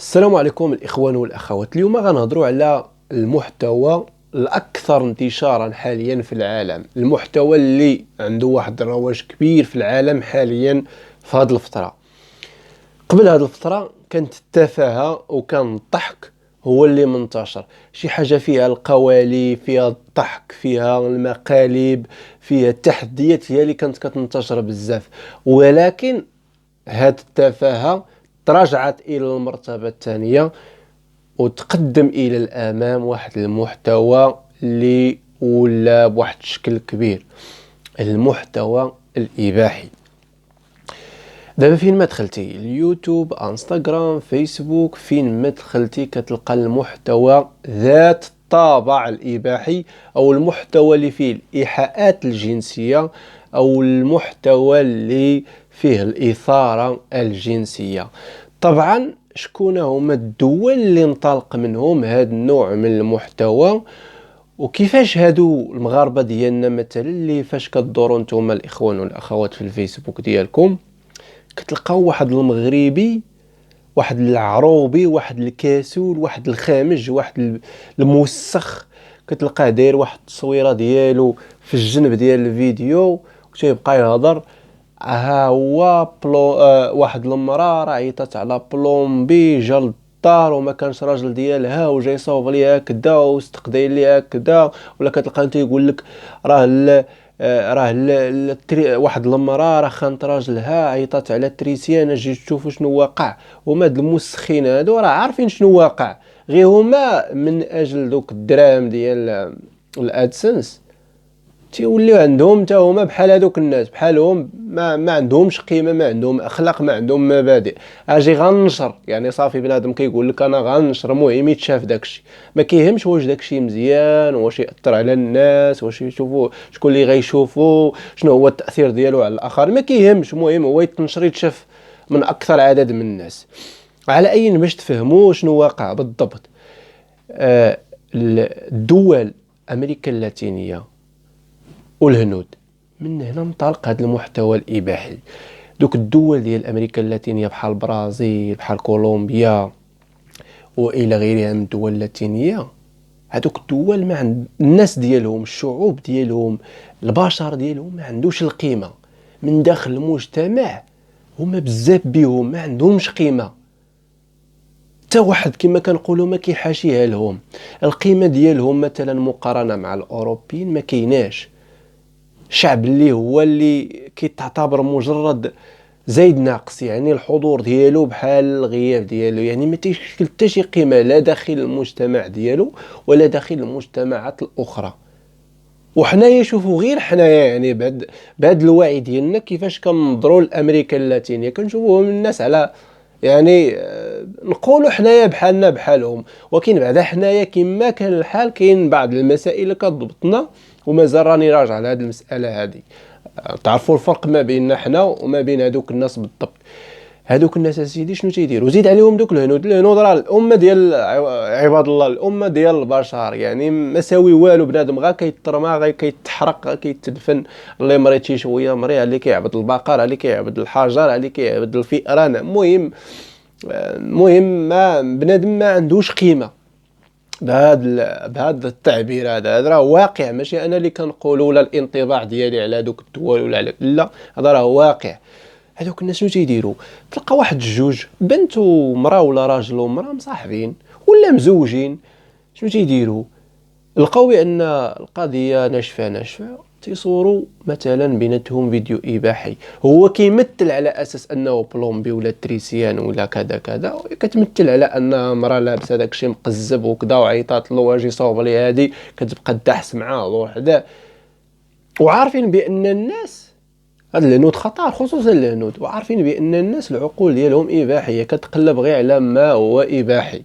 السلام عليكم الإخوان والأخوات. اليوم غنهضروا على المحتوى الأكثر انتشارا حاليا في العالم، المحتوى اللي عنده واحد الرواج كبير في العالم حاليا في هذه الفترة. قبل هذه الفترة كانت التفاهة وكان الضحك هو اللي منتشر، شي حاجة فيها القوالب، فيها الضحك، فيها المقالب، فيها التحديات، هي اللي كانت كتنتشر بزاف. ولكن هاد التفاهة تراجعت إلى المرتبة الثانية وتقدم إلى الأمام واحد المحتوى اللي ولا بواحد الشكل كبير، المحتوى الإباحي. دابا فين ما دخلتي اليوتيوب، انستغرام، فيسبوك، فين ما دخلتي كتلقى المحتوى ذات الطابع الإباحي أو المحتوى اللي فيه الإيحاءات الجنسية أو المحتوى اللي فيه الإثارة الجنسية. طبعا شكون هما الدول اللي انطلق منهم هذا النوع من المحتوى، وكيفاش هادو المغاربة ديالنا مثلا اللي فاش كدوروا نتوما الإخوان والأخوات في الفيسبوك ديالكم كتلقاو واحد المغربي، واحد العروبي، واحد الكاسول، واحد الخامج، واحد الموسخ، كتلقاه داير واحد التصويره ديالو في الجنب ديال الفيديو وتيبقى يهضر. ها هو واحد المراه راه عيطات على بلومبي جا للدار وما كانش راجل ديالها وجاي يصاوب ليها كدا واستقداير ليها كدا. ولا كتلقى انت يقول لك واحد المراه راه خانت راجلها عيطات على التريسيان اجي تشوفوا شنو واقع. هما هاد المسخين هادو راه عارفين شنو واقع، غير هما من اجل دوك الدراهم ديال الادسنس تيوليو عندهم حتى هما بحال هذوك الناس، بحالهم ما عندهمش قيمه، ما عندهم اخلاق، ما عندهم مبادئ. اجي غنشر يعني صافي بنادم كيقول لك انا غنشر، المهم يتشاف داكشي، ما كيهمش واش داكشي مزيان، واش ياثر على الناس، واش يشوفوا شكون اللي غيشوفوا، شنو هو التاثير ديالو على الاخرين، ما كيهمش. المهم هو يتنشر يتشاف من اكثر عدد من الناس. على اي باش تفهموا شنو واقع بالضبط، الدول امريكا اللاتينيه والهنود من هنا انطلق هذا المحتوى الإباحي. دوك الدول ديال أمريكا اللاتينية بحال البرازيل، بحال كولومبيا وإلى غيرها من الدول اللاتينية، هذوك الدول ما عند الناس ديالهم، الشعوب ديالهم، البشر ديالهم ما عندوش القيمة من داخل المجتمع. هما بزاف بيهم ما عندهمش قيمة، حتى واحد كما كنقولوا ما كيحاشيها لهم. القيمة ديالهم مثلا مقارنة مع الأوروبيين ما كيناش. شعب اللي هو اللي كيتعتبر مجرد زايد ناقص، يعني الحضور ديالو بحال الغياب ديالو، يعني ما تيشكل حتى شي قيمه لا داخل المجتمع ديالو ولا داخل المجتمعات الاخرى. وحنايا شوفوا غير حنايا يعني بهذا الوعي ديالنا كيفاش كننظروا لامريكا اللاتينيه، كنشوفوهم الناس على يعني نقولوا حنايا بحالنا بحالهم. ولكن بعدا حنايا كما كان الحال كاين بعض المسائل اللي كتضبطنا ومازال راني راجع على هذه المساله هذه. تعرفوا الفرق ما بيننا حنا وما بين هذوك الناس بالضبط. هذوك الناس اسيدي شنو تيديروا؟ زيد عليهم دوك الهنود راه الامه ديال عباد الله، الامه ديال البشر، يعني ما ساوي والو. بنادم غير كيترمى، غير كيتحرق، كيتدفن. اللي مريض شي شويه مريض، اللي كيعبد البقر، اللي كيعبد الحجر، اللي كيعبد الفئران. المهم ما بنادم ما عندوش قيمه. بهذا التعبير هذا راه واقع، ماشي انا اللي كنقول ولا الانطباع ديالي على هذوك الدول ولا على لا، هذا راه واقع. هذوك الناس شنو تيديروا؟ تلقى واحد الجوج بنت ومراه ولا راجل ومراه مصاحبين ولا مزوجين، شنو تيديروا؟ لقاو بان القضيه ناشفه تيصوروا مثلا بيناتهم فيديو اباحي. هو كيمثل على اساس انه بلومبي ولا تريسيان ولا كذا كذا، كتمثل على ان مراه لابسه داكشي مقزب وكذا وعيطات له واجي صوب لي، هذه كتبقى تدحس معاه وحده. وعارفين بان الناس، هاد الهنود خطر خصوصا الهنود، وعارفين بان الناس العقول ديالهم اباحيه، كتقلب غير على ما هو اباحي.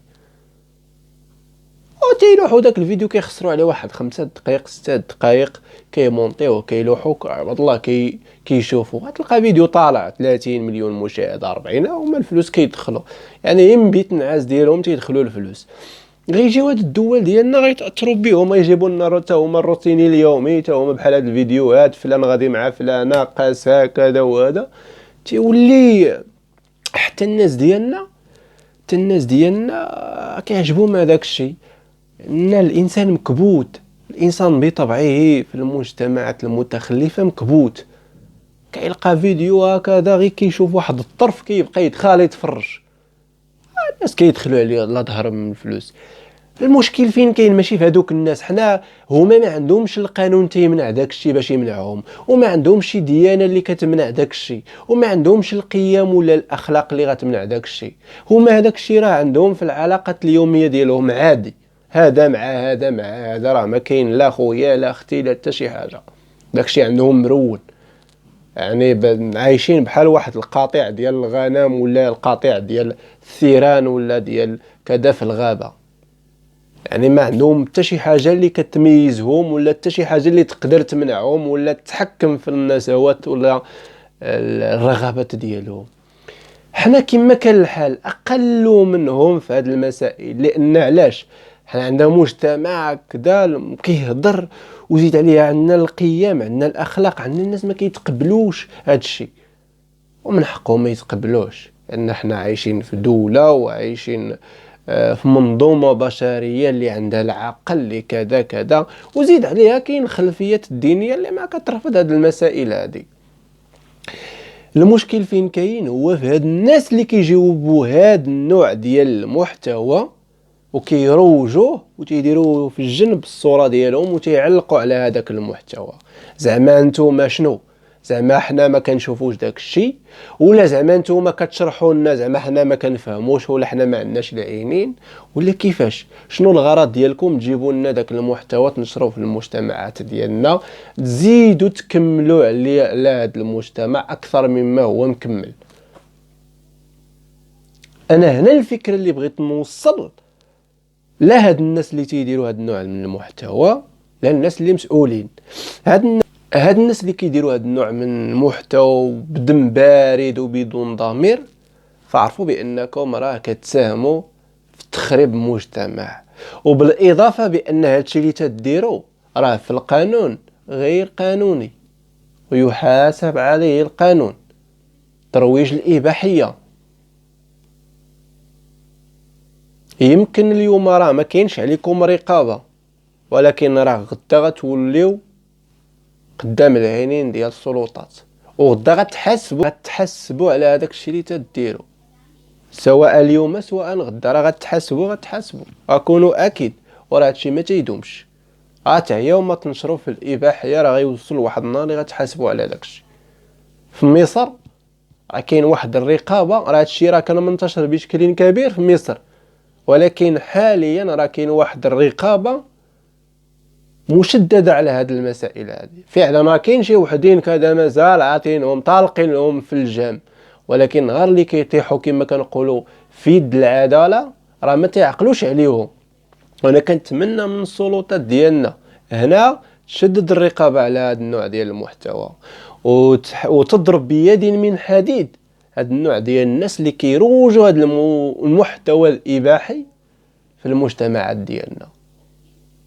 وتيلوحوا داك الفيديو كيخسروا عليه واحد 5 دقائق 6 دقائق، كيمونطيوه كيلوحوا عباد الله كيشوفوا. غتلقى فيديو طالع 30 مليون مشاهده 40، هما الفلوس كيدخلوا، يعني من بيت النعاس ديالهم تيدخلوا الفلوس. غيجيو هاد الدول ديالنا غيتاثروا بهم، غيجيبوا لنا حتى هما الروتيني اليومي، حتى هما بحال هاد الفيديوهات، فلان غادي مع فلانه قاس هكذا وهذا. تيولي حتى الناس ديالنا حتى الناس ديالنا كيعجبهم هذاك الشيء. ان الانسان مكبوت، الانسان بطبعه في المجتمعات المتخلفه مكبوت، كيلقى فيديو هكذا غير كيشوف واحد الطرف كيبقى يدخل يتفرج. الناس كيدخلوا عليه الله ظهر من الفلوس. المشكل فين كاين؟ ماشي في هذوك الناس، حنا هما ما عندهمش القانون تيمنع داك الشيء باش يمنعهم، وما عندهمش ديانه اللي كتمنع داك الشيء، وما عندهمش القيم ولا الاخلاق اللي غتمنع داك الشيء. هما هذاك الشيء راه عندهم في العلاقات اليوميه ديالهم عادي، هذا مع هذا مع هذا، راه ما كاين لا خويا لا اختي لا حتى شي حاجه. داك الشيء عندهم مرون، يعني عايشين بحال واحد القطيع ديال الغنم ولا القطيع ديال الثيران ولا ديال كذا في الغابه. يعني ما عندهم حتى شي حاجه اللي كتميزهم ولا حتى شي حاجه اللي تقدر تمنعهم ولا تتحكم في النزوات ولا الرغبات ديالهم. حنا كما كان الحال اقل منهم في هذه المسائل، لان علاش؟ حنا عندنا مجتمع كذا كيهضر وزيد عليها عندنا القيم، عندنا الاخلاق، عندنا الناس ما كيتقبلوش هذا الشيء، ومن حقهم ما يتقبلوش، لان حنا عايشين في دوله وعايشين في منظومه بشريه اللي عندها العقل اللي كذا كذا، وزيد عليها كاين الخلفيات الدينيه اللي ما كترفض هذه المسائل هذه. المشكل فين كاين؟ هو في هاد الناس اللي كيجاوبوا هاد النوع ديال المحتوى وكيروجوه وتيديروه في الجنب الصوره ديالهم وتيعلقوا على هذاك المحتوى. زعما انتوما شنو؟ زعما حنا ما كنشوفوش داك الشيء، ولا زعما نتوما كتشرحوا لنا زعما حنا ما كنفهموش ولا حنا ما عندناش العينين، ولا كيفاش؟ شنو الغرض ديالكم تجيبوا لنا داك المحتوى تنشروه في المجتمعات ديالنا، تزيدوا تكملوا على هذا المجتمع اكثر مما هو مكمل؟ انا هنا الفكره اللي بغيت نوصل، لا هاد الناس اللي تيديروا هاد النوع من المحتوى، لا الناس اللي مسؤولين، هاد الناس اللي كيديروا هاد النوع من المحتوى بدم بارد وبدون ضمير، فعرفوا بانكم راه كتساهموا في تخريب المجتمع، وبالاضافه بان هادشي اللي تديروا راه في القانون غير قانوني ويحاسب عليه القانون. ترويج الاباحيه، يمكن اليوم راه ما كاينش عليكم رقابه، ولكن راه غدا غتوليو قدام العينين ديال السلطات، وغدا غتحاسبوا على هذاك الشيء اللي تديروا، سواء اليوم سواء غدا، راه غتحاسبوا اكونوا اكيد. وراه هادشي ما تيدومش، تعياو ما تنشروا في الاباحيه راه غيوصل واحد النهار اللي غتحاسبوا على داك الشيء. في مصر راه كاين واحد الرقابه، راه هادشي راه كان منتشر بشكل كبير في مصر، ولكن حاليا راه كاين واحد الرقابه مشدده على هذه المسائل هذه. فعلا راه كاين شي وحدين كذا مازال عاطينهم طالقين لهم في الجام، ولكن نهار اللي كيطيحوا كما كنقولوا في يد العداله راه ما تيعقلوش عليهم. وانا كنتمنى من السلطات ديالنا هنا تشدد الرقابه على هذا النوع ديال المحتوى، وتضرب بيد من حديد هذا النوع ديال الناس اللي كيروجوا هذا المحتوى الاباحي في المجتمعات ديالنا.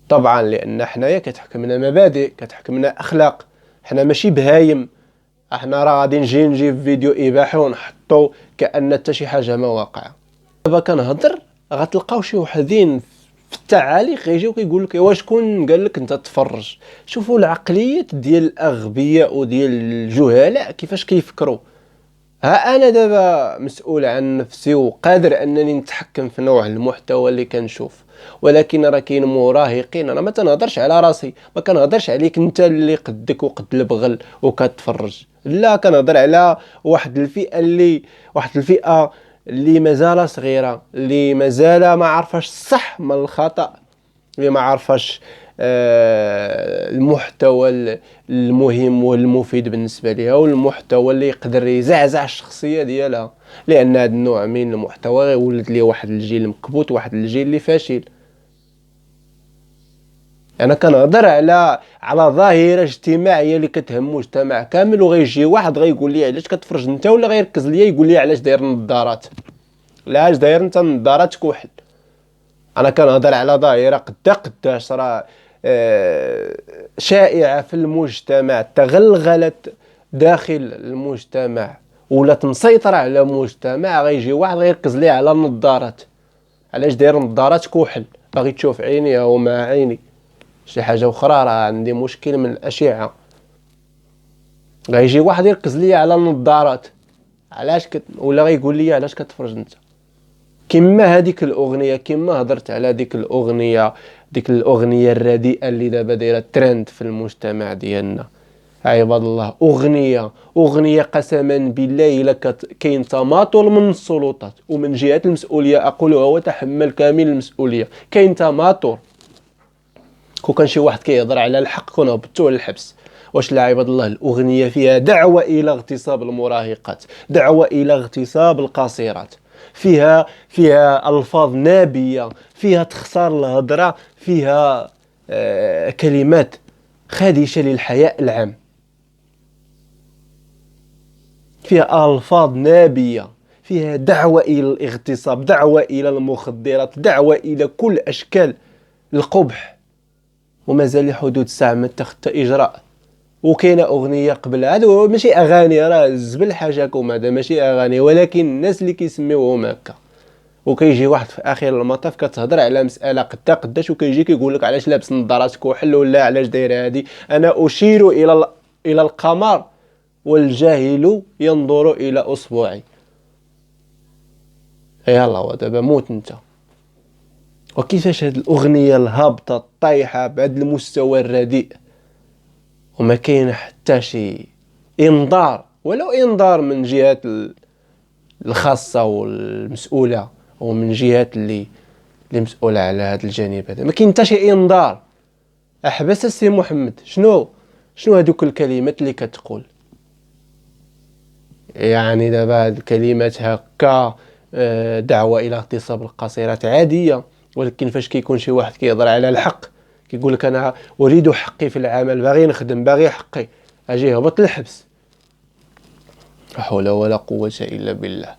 طبعا لان حنايا كتحكمنا مبادئ، كتحكمنا اخلاق، حنا ماشي بهايم. احنا راه غادي نجيب فيديو اباحي ونحطو كأن حتى شي حاجه ما واقعه. دابا كنهضر غتلقاو شي وحدين في التعاليق غيجيو كيقول لك واش شكون قال لك انت تفرج. شوفوا العقليات ديال الاغبياء وديال الجهلاء كيفاش كيفكروا. ها انا دابا مسؤول عن نفسي وقادر انني نتحكم في نوع المحتوى اللي كنشوف، ولكن راه كاين مراهقين. انا ما تنهضرش على راسي، ما كنهضرش عليك انت اللي قدك وقد البغل وكتفرج، لا كنهضر على واحد الفئه اللي مازال صغيره، اللي مازال ما عرفاش الصح من الخطأ، اللي ما عرفاش المحتوى المهم والمفيد بالنسبه ليها، والمحتوى اللي يقدر يزعزع الشخصيه ديالها. لان هذا النوع من المحتوى يولد ليه واحد الجيل مكبوت، واحد الجيل اللي فاشل. انا كنهضر على ظاهره اجتماعيه اللي كتهم مجتمع كامل، وغيجي واحد غيقول لي علاش كتفرج انت، ولا غيركز ليا يقول لي علاش داير النظارات، لا علاش داير انت النظارات كحل. انا كنهضر على ظاهره قداش راه شائعه في المجتمع، تغلغلت داخل المجتمع ولات مسيطرة على المجتمع. غيجي واحد غيركز ليه على النظارات، علاش داير نظارات كحل، باغي تشوف عيني او ما عيني، شي حاجة اخرى راه عندي مشكل من الاشعة. غيجي واحد يركز ليا على النظارات، علاش ولا غيقول لي علاش كتفرج انت. كما هذيك الاغنيه، كما هضرت على ديك الاغنيه، ديك الاغنيه الرديئه اللي دابا دايره ترند في المجتمع ديالنا. عباد الله، اغنيه قسما بالله الا كاين تماطل من السلطات ومن جهه المسؤوليه، اقول هو تحمل كامل المسؤوليه. كاين تماطل، كون كان شي واحد كيهضر على الحق كون هبطوه للحبس. واش لا عباد الله؟ الاغنيه فيها دعوه الى اغتصاب المراهقات، دعوه الى اغتصاب القاصرات، فيها الفاظ نابيه، فيها تخسار الهضره، فيها كلمات خادشه للحياء العام، فيها الفاظ نابيه، فيها دعوه الى الاغتصاب، دعوه الى المخدرات، دعوه الى كل اشكال القبح. ومازال لحدود الساعه ما اتخذ اجراء. وكاينه اغنيه قبل هادو ماشي اغاني، راه الزبل حاجاكم، هذا ماشي اغاني، ولكن الناس اللي كيسميوهم هكا. وكيجي واحد في اخر المطاف كتهضر على مساله قداش، وكيجي كيقول لك علاش لابس نظارات كحل ولا علاش داير هادي. انا اشير الى القمر والجاهل ينظر الى اصبعي. يلا ودابا موت انت. وكيفاش هاد الاغنيه الهابطه الطايحه بهذا المستوى الرديء وما كاين حتى شي انذار، ولو انذار من جهات الخاصه والمسؤوله، ومن جهات اللي مسؤوله على هذا الجانب هذا، ما كاين حتى شي انذار. احبس السي محمد، شنو هذوك الكلمات اللي كتقول؟ يعني دابا هاد الكلمات هكا دعوه الى اغتصاب القاصرات عاديه، ولكن فاش كيكون شي واحد كيهضر على الحق، كيقول لك انا اريد حقي في العمل، باغي نخدم، باغي حقي، اجي هبط للحبس. لا حول ولا قوه الا بالله.